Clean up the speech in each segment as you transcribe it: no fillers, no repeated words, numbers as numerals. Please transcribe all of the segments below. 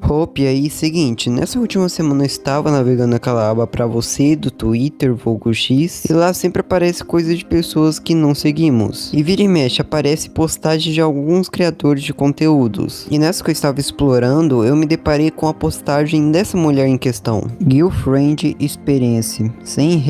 Hope, e aí, seguinte, nessa última semana eu estava navegando aquela aba pra você do Twitter, vulgo X, e lá sempre aparece coisa de pessoas que não seguimos. E vira e mexe, aparece postagem de alguns criadores de conteúdos. E nessa que eu estava explorando, eu me deparei com a postagem dessa mulher em questão. Girlfriend Experience, R$ 100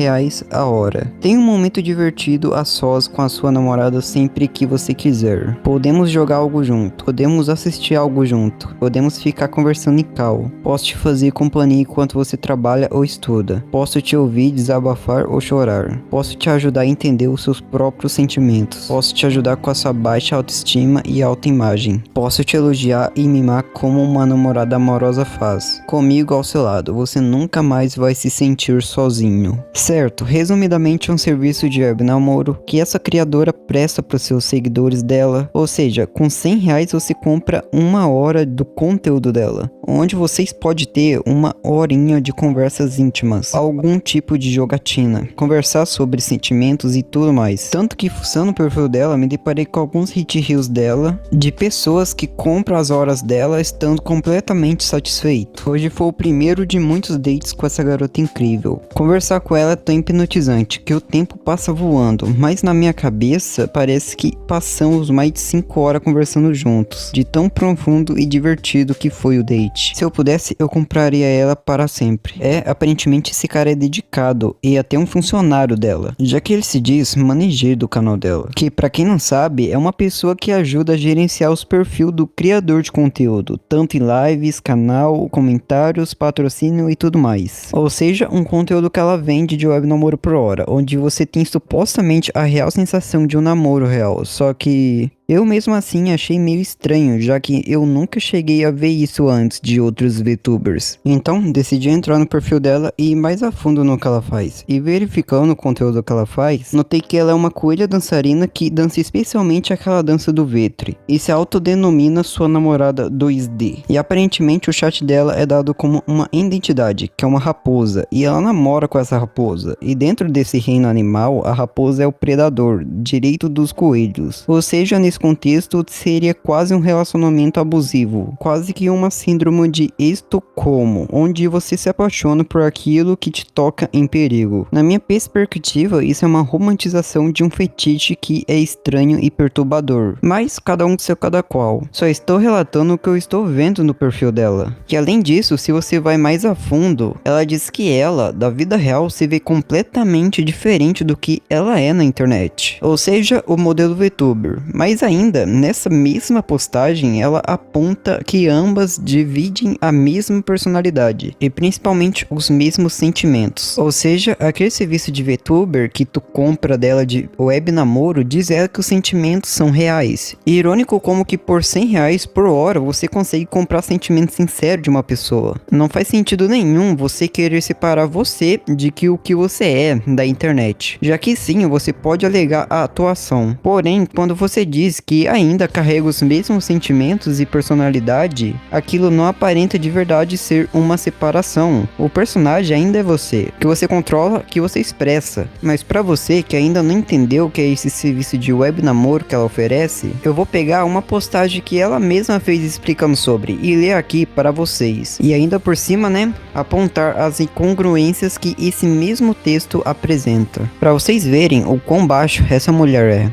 a hora. Tem um momento divertido a sós com a sua namorada sempre que você quiser. Podemos jogar algo junto, podemos assistir algo junto, podemos ficar conversando em call. Posso te fazer companhia enquanto você trabalha ou estuda. Posso te ouvir desabafar ou chorar. Posso te ajudar a entender os seus próprios sentimentos. Posso te ajudar com a sua baixa autoestima e autoimagem. Posso te elogiar e mimar como uma namorada amorosa faz. Comigo ao seu lado, você nunca mais vai se sentir sozinho. Certo, resumidamente é um serviço de web namoro que essa criadora presta para os seus seguidores dela. Ou seja, com R$ 100 você compra uma hora do conteúdo dela, onde vocês podem ter uma horinha de conversas íntimas, algum tipo de jogatina, conversar sobre sentimentos e tudo mais. Tanto que fuçando o perfil dela, me deparei com alguns hit reels dela, de pessoas que compram as horas dela estando completamente satisfeito. Hoje foi o primeiro de muitos dates com essa garota incrível. Conversar com ela é tão hipnotizante que o tempo passa voando, mas na minha cabeça parece que passamos mais de 5 horas conversando juntos, de tão profundo e divertido que foi o date. Se eu pudesse, eu compraria ela para sempre. Aparentemente esse cara é dedicado e até um funcionário dela, já que ele se diz manager do canal dela, que pra quem não sabe, é uma pessoa que ajuda a gerenciar os perfis do criador de conteúdo, tanto em lives, canal, comentários, patrocínio e tudo mais. Ou seja, um conteúdo que ela vende de web namoro por hora, onde você tem supostamente a real sensação de um namoro real, só que eu mesmo assim achei meio estranho, já que eu nunca cheguei a ver isso antes de outros VTubers. Então, decidi entrar no perfil dela e ir mais a fundo no que ela faz. E verificando o conteúdo que ela faz, notei que ela é uma coelha dançarina que dança especialmente aquela dança do ventre, e se autodenomina sua namorada 2D. E aparentemente o chat dela é dado como uma identidade, que é uma raposa, e ela namora com essa raposa. E dentro desse reino animal, a raposa é o predador, direito dos coelhos. Ou seja, nesse contexto seria quase um relacionamento abusivo, quase que uma síndrome de Estocolmo, onde você se apaixona por aquilo que te toca em perigo. Na minha perspectiva, isso é uma romantização de um fetiche que é estranho e perturbador, mas cada um com seu cada qual. Só estou relatando o que eu estou vendo no perfil dela. Que além disso, se você vai mais a fundo, ela diz que ela, da vida real, se vê completamente diferente do que ela é na internet. Ou seja, o modelo VTuber. Mas ainda, nessa mesma postagem, ela aponta que ambas dividem a mesma personalidade e principalmente os mesmos sentimentos. Ou seja, aquele serviço de VTuber que tu compra dela de web namoro diz ela que os sentimentos são reais. E irônico como que por R$ 100 por hora você consegue comprar sentimento sincero de uma pessoa. Não faz sentido nenhum você querer separar você de que o que você é da internet, já que sim, você pode alegar a atuação. Porém, quando você diz que ainda carrega os mesmos sentimentos e personalidade, aquilo não aparenta de verdade ser uma separação. O personagem ainda é você, que você controla, que você expressa. Mas pra você que ainda não entendeu o que é esse serviço de web namoro que ela oferece, eu vou pegar uma postagem que ela mesma fez explicando sobre e ler aqui para vocês. E ainda por cima, né, apontar as incongruências que esse mesmo texto apresenta, para vocês verem o quão baixo essa mulher é.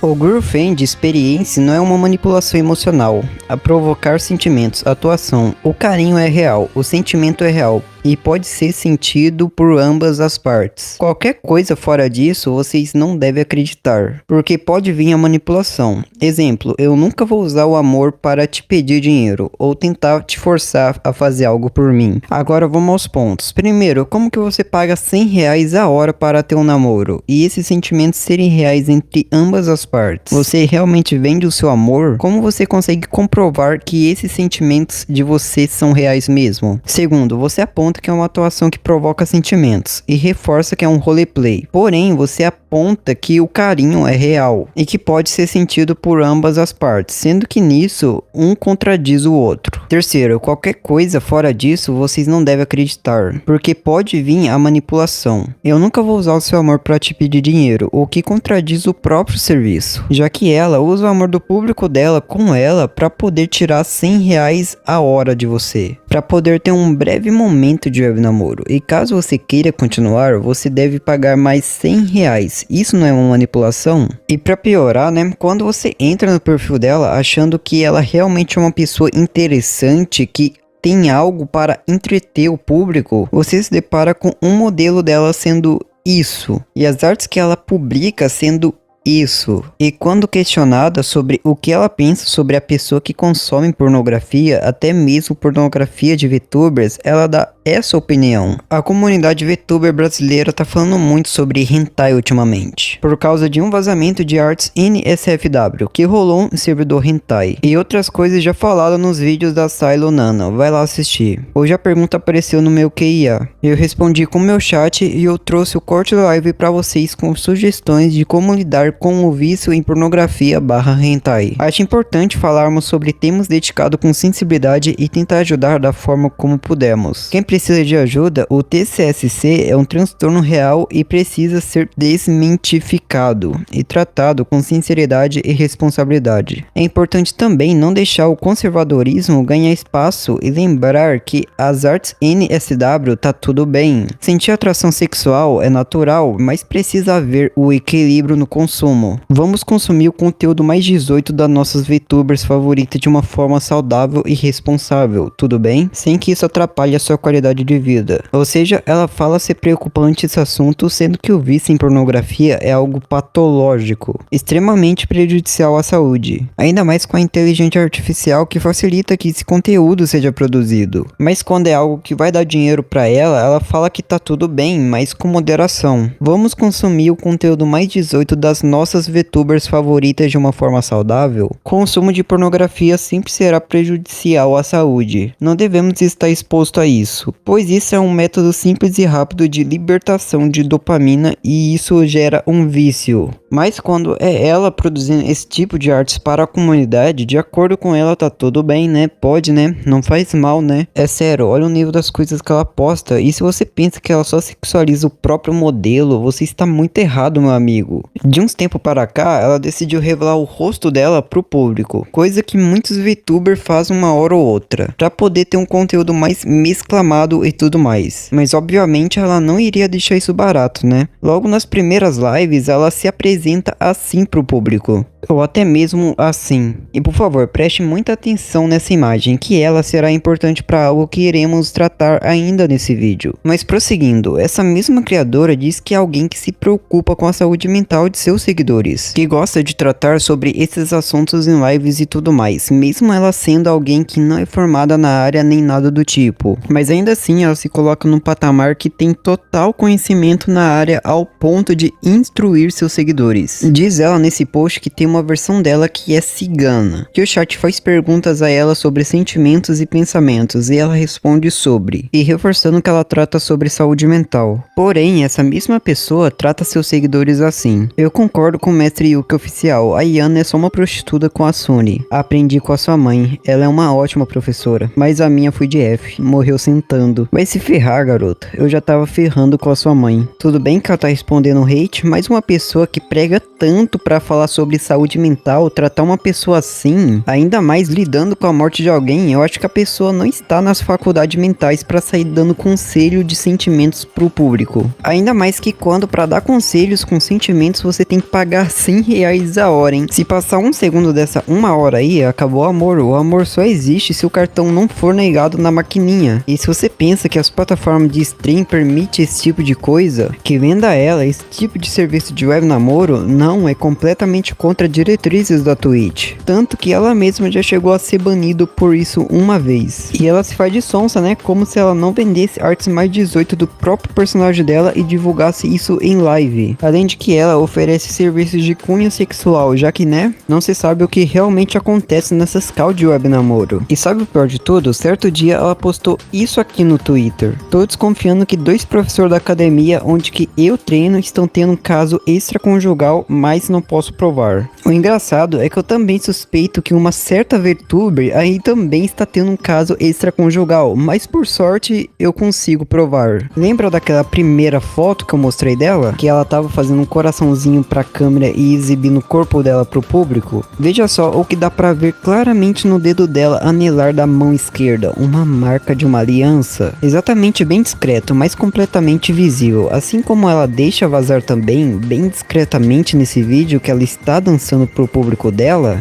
O Girlfriend Experience não é uma manipulação emocional, a provocar sentimentos, atuação. O carinho é real, o sentimento é real e pode ser sentido por ambas as partes. Qualquer coisa fora disso vocês não devem acreditar, porque pode vir a manipulação. Exemplo, eu nunca vou usar o amor para te pedir dinheiro ou tentar te forçar a fazer algo por mim. Agora vamos aos pontos. Primeiro, como que você paga R$ 100 a hora para ter um namoro e esses sentimentos serem reais entre ambas as partes? Você realmente vende o seu amor? Como você consegue comprovar que esses sentimentos de você são reais mesmo? Segundo, você aponta aponta que é uma atuação que provoca sentimentos e reforça que é um roleplay. Porém, você aponta que o carinho é real e que pode ser sentido por ambas as partes, sendo que nisso um contradiz o outro. Terceiro, qualquer coisa fora disso vocês não devem acreditar, porque pode vir a manipulação. Eu nunca vou usar o seu amor para te pedir dinheiro, o que contradiz o próprio serviço, já que ela usa o amor do público dela com ela para poder tirar R$100 a hora de você, para poder ter um breve momento de web namoro. E caso você queira continuar, você deve pagar mais R$100. Isso não é uma manipulação? E para piorar, né, quando você entra no perfil dela achando que ela realmente é uma pessoa interessante, que tem algo para entreter o público, você se depara com um modelo dela sendo isso, e as artes que ela publica sendo isso. E quando questionada sobre o que ela pensa sobre a pessoa que consome pornografia, até mesmo pornografia de VTubers, ela dá essa opinião. A comunidade VTuber brasileira tá falando muito sobre hentai ultimamente, por causa de um vazamento de artes NSFW que rolou no servidor hentai, e outras coisas já faladas nos vídeos da Silo Nana, vai lá assistir. Hoje a pergunta apareceu no meu QIA, eu respondi com o meu chat e eu trouxe o corte da live pra vocês com sugestões de como lidar com o vício em pornografia / hentai. Acho importante falarmos sobre temas dedicados com sensibilidade e tentar ajudar da forma como pudermos. Quem precisa de ajuda, o TCSC é um transtorno real e precisa ser desmentificado e tratado com sinceridade e responsabilidade. É importante também não deixar o conservadorismo ganhar espaço e lembrar que as artes NSW tá tudo bem. Sentir atração sexual é natural, mas precisa haver o equilíbrio no consumo. Vamos consumir o conteúdo mais 18 das nossas VTubers favoritas de uma forma saudável e responsável, tudo bem? Sem que isso atrapalhe a sua qualidade de vida. Ou seja, ela fala ser preocupante esse assunto, sendo que o vício em pornografia é algo patológico, extremamente prejudicial à saúde, ainda mais com a inteligência artificial que facilita que esse conteúdo seja produzido. Mas quando é algo que vai dar dinheiro pra ela, ela fala que tá tudo bem, mas com moderação. Vamos consumir o conteúdo mais 18 das nossas VTubers favoritas de uma forma saudável? Consumo de pornografia sempre será prejudicial à saúde. Não devemos estar exposto a isso, pois isso é um método simples e rápido de libertação de dopamina e isso gera um vício. Mas quando é ela produzindo esse tipo de artes para a comunidade, de acordo com ela tá tudo bem, né? Pode, né? Não faz mal, né? É sério, olha o nível das coisas que ela posta, e se você pensa que ela só sexualiza o próprio modelo, você está muito errado, meu amigo. De uns tempos para cá, ela decidiu revelar o rosto dela pro público, coisa que muitos VTubers fazem uma hora ou outra, pra poder ter um conteúdo mais mesclamado e tudo mais. Mas obviamente ela não iria deixar isso barato, né? Logo nas primeiras lives, ela se apresenta assim pro público, ou até mesmo assim. E por favor, preste muita atenção nessa imagem, que ela será importante para algo que iremos tratar ainda nesse vídeo. Mas prosseguindo, essa mesma criadora diz que é alguém que se preocupa com a saúde mental de seus seguidores, que gosta de tratar sobre esses assuntos em lives e tudo mais, mesmo ela sendo alguém que não é formada na área nem nada do tipo. Mas ainda assim ela se coloca num patamar que tem total conhecimento na área ao ponto de instruir seus seguidores. Diz ela nesse post que tem uma versão dela que é cigana, que o chat faz perguntas a ela sobre sentimentos e pensamentos e ela responde sobre, e reforçando que ela trata sobre saúde mental. Porém, essa mesma pessoa trata seus seguidores assim. Eu concordo com o mestre Yuki oficial, a Yana é só uma prostituta com a Suni. Aprendi com a sua mãe, ela é uma ótima professora, mas a minha foi de F, morreu sentando. Vai se ferrar, garota, eu já tava ferrando com a sua mãe. Tudo bem que ela tá respondendo hate, mas uma pessoa que prega tanto pra falar sobre saúde mental, tratar uma pessoa assim, ainda mais lidando com a morte de alguém, eu acho que a pessoa não está nas faculdades mentais pra sair dando conselho de sentimentos pro público. Ainda mais que quando pra dar conselhos com sentimentos você tem que pagar R$100 a hora, hein? Se passar um segundo dessa uma hora aí, acabou o amor. O amor só existe se o cartão não for negado na maquininha. E se você pensa que as plataformas de stream permitem esse tipo de coisa, que venda ela esse tipo de serviço de web namoro, não, é completamente contra diretrizes da Twitch, tanto que ela mesma já chegou a ser banido por isso uma vez. E ela se faz de sonsa, né, como se ela não vendesse artes mais 18 do próprio personagem dela e divulgasse isso em live. Além de que ela oferece serviços de cunho sexual, já que, né, não se sabe o que realmente acontece nessas calls de web namoro. E sabe o pior de tudo? Certo dia ela postou isso aqui no Twitter: tô desconfiando que 2 professores da academia onde que eu treino estão tendo um caso extraconjugal, mas não posso provar. O engraçado é que eu também suspeito que uma certa VTuber aí também está tendo um caso extraconjugal, mas por sorte eu consigo provar. Lembra daquela primeira foto que eu mostrei dela? Que ela tava fazendo um coraçãozinho pra câmera e exibindo o corpo dela pro público? Veja só o que dá pra ver claramente no dedo dela anelar da mão esquerda, uma marca de uma aliança. Exatamente, bem discreto, mas completamente visível, assim como ela deixa vazar também, bem discretamente nesse vídeo que ela está dançando pro público dela.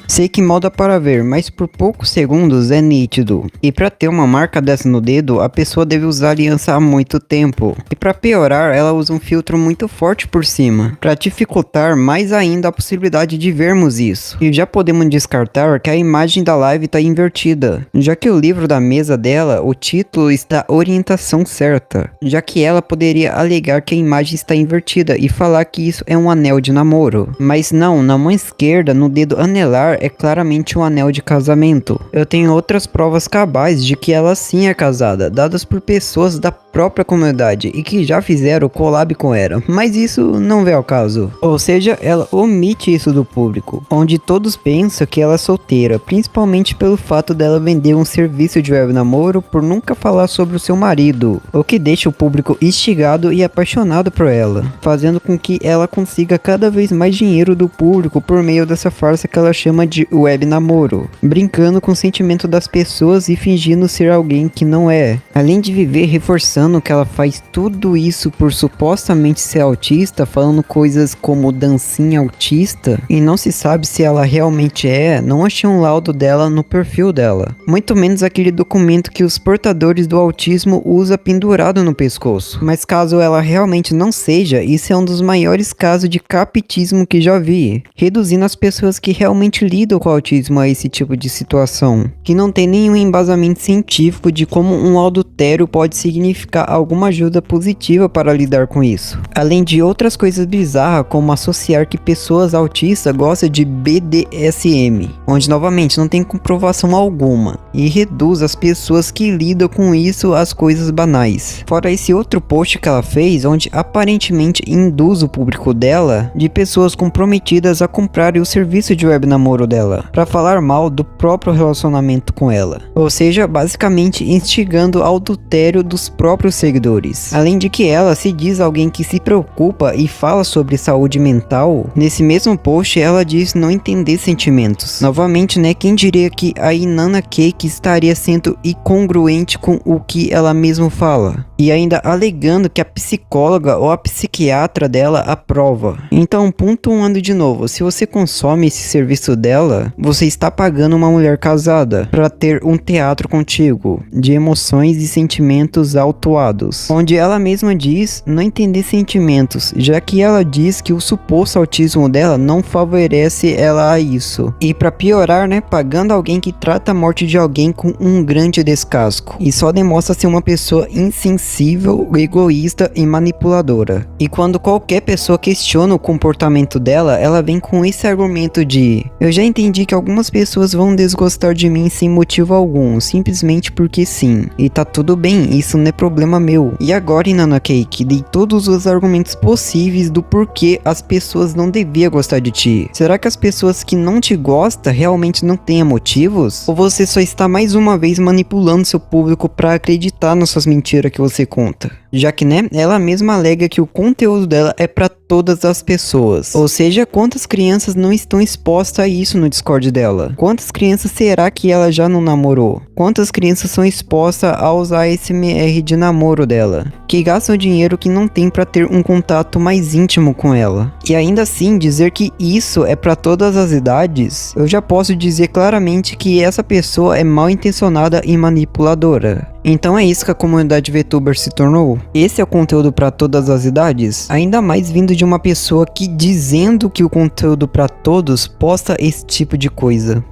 Sei que mal dá para ver, mas por poucos segundos é nítido. E para ter uma marca dessa no dedo, a pessoa deve usar aliança há muito tempo. E para piorar, ela usa um filtro muito forte por cima, para dificultar mais ainda a possibilidade de vermos isso. E já podemos descartar que a imagem da live está invertida, já que o livro da mesa dela, o título está orientação certa, já que ela poderia alegar que a imagem está invertida e falar que isso é um anel de namoro. Mas não, na mão esquerda, no dedo anelar, é claramente um anel de casamento. Eu tenho outras provas cabais de que ela sim é casada, dadas por pessoas da própria comunidade e que já fizeram collab com ela, mas isso não vem ao caso. Ou seja, ela omite isso do público, onde todos pensam que ela é solteira, principalmente pelo fato dela vender um serviço de web namoro por nunca falar sobre o seu marido, o que deixa o público instigado e apaixonado por ela, fazendo com que ela consiga cada vez mais dinheiro do público por meio dessa farsa que ela chama de web namoro, brincando com o sentimento das pessoas e fingindo ser alguém que não é. Além de viver reforçando que ela faz tudo isso por supostamente ser autista, falando coisas como dancinha autista, e não se sabe se ela realmente é. Não achei um laudo dela no perfil dela, muito menos aquele documento que os portadores do autismo usam pendurado no pescoço. Mas caso ela realmente não seja, isso é um dos maiores casos de capetismo que já vi, reduzindo as pessoas que realmente lidam com o autismo a esse tipo de situação, que não tem nenhum embasamento científico de como um adultério pode significar alguma ajuda positiva para lidar com isso. Além de outras coisas bizarras, como associar que pessoas autistas gostam de BDSM, onde novamente não tem comprovação alguma, e reduz as pessoas que lidam com isso às coisas banais. Fora esse outro post que ela fez, onde aparentemente induz o público dela de pessoas comprometidas a comprarem o serviço de web namoro dela, para falar mal do próprio relacionamento com ela. Ou seja, basicamente instigando ao adultério dos próprios seguidores. Além de que ela se diz alguém que se preocupa e fala sobre saúde mental, nesse mesmo post ela diz não entender sentimentos. Novamente, né, quem diria que a Inanna Cake estaria sendo incongruente com o que ela mesma fala? E ainda alegando que a psicóloga ou a psiquiatra dela aprova. Então, pontuando de novo, se você consome esse serviço dela, você está pagando uma mulher casada para ter um teatro contigo, de emoções e sentimentos autuados, onde ela mesma diz não entender sentimentos, já que ela diz que o suposto autismo dela não favorece ela a isso. E para piorar, né, pagando alguém que trata a morte de alguém com um grande descasco. E só demonstra ser uma pessoa insensível, egoísta e manipuladora. E quando qualquer pessoa questiona o comportamento dela, ela vem com esse argumento de: eu já entendi que algumas pessoas vão desgostar de mim sem motivo algum, simplesmente porque sim. E tá tudo bem, isso não é problema meu. E agora, Inanna Cake, dei todos os argumentos possíveis do porquê as pessoas não deviam gostar de ti. Será que as pessoas que não te gostam realmente não têm motivos? Ou você só está mais uma vez manipulando seu público para acreditar nas suas mentiras que você conta? Já que, né, ela mesma alega que o conteúdo dela é para todas as pessoas. Ou seja, quantas crianças não estão expostas a isso no Discord dela? Quantas crianças será que ela já não namorou? Quantas crianças são expostas a usar ASMR de namoro dela? Que gastam dinheiro que não tem para ter um contato mais íntimo com ela. E ainda assim, dizer que isso é para todas as idades, eu já posso dizer claramente que essa pessoa é mal intencionada e manipuladora. Então é isso que a comunidade VTuber se tornou? Esse é o conteúdo para todas as idades? Ainda mais vindo de uma pessoa que, dizendo que o conteúdo para todos, posta esse tipo de coisa.